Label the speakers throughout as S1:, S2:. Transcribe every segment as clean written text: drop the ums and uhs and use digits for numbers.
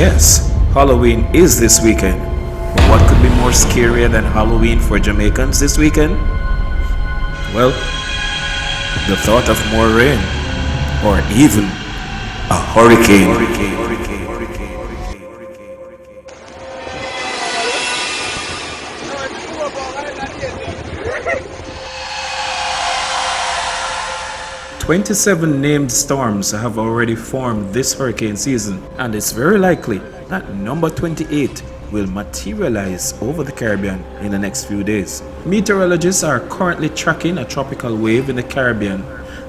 S1: Yes, Halloween is this weekend. But what could be more scarier than Halloween for Jamaicans this weekend? Well, the thought of more rain, or even a hurricane. 27 named storms have already formed this hurricane season, and it's very likely that number 28 will materialize over the Caribbean in the next few days. Meteorologists are currently tracking a tropical wave in the Caribbean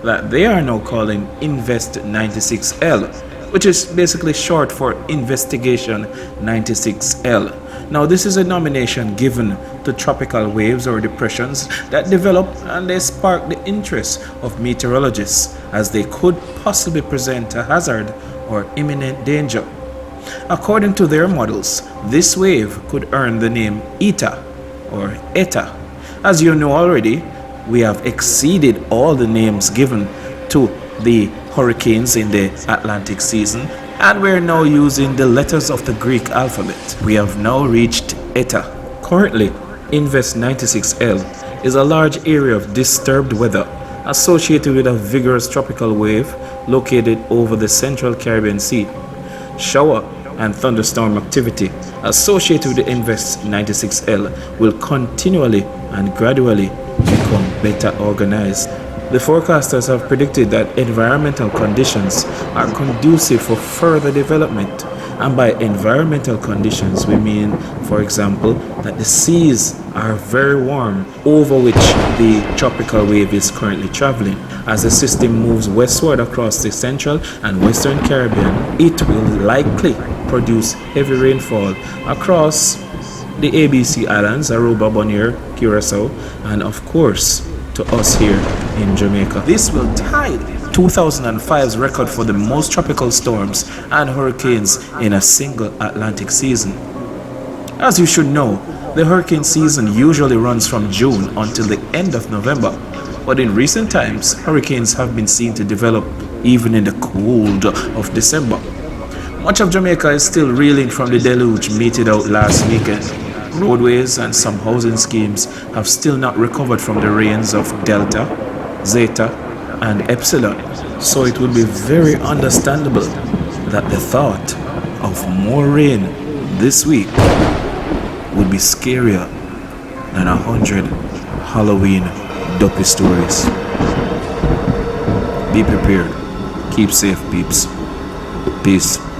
S1: that they are now calling Invest 96L, which is basically short for Investigation 96L. Now, this is a nomination given to tropical waves or depressions that develop and they spark the interest of meteorologists as they could possibly present a hazard or imminent danger. According to their models, this wave could earn the name ETA or ETA. As you know already, we have exceeded all the names given to the hurricanes in the Atlantic season, and we're now using the letters of the Greek alphabet. We have now reached ETA. Currently, Invest 96L is a large area of disturbed weather associated with a vigorous tropical wave located over the central Caribbean Sea. Shower and thunderstorm activity associated with the Invest 96L will continually and gradually become better organized. The forecasters have predicted that environmental conditions are conducive for further development, and by environmental conditions we mean, for example, that the seas are very warm over which the tropical wave is currently traveling. As the system moves westward across the central and western Caribbean, it will likely produce heavy rainfall across the ABC Islands, Aruba, Bonaire, Curacao, and of course to us here in Jamaica. This will tie 2005's record for the most tropical storms and hurricanes in a single Atlantic season. As you should know, the hurricane season usually runs from June until the end of November, but in recent times, hurricanes have been seen to develop even in the cold of December. Much of Jamaica is still reeling from the deluge meted out last weekend. Roadways and some housing schemes have still not recovered from the rains of Delta, Zeta, and Epsilon. So it would be very understandable that the thought of more rain this week would be scarier than 100 Halloween dopey stories. Be prepared. Keep safe, peeps. Peace.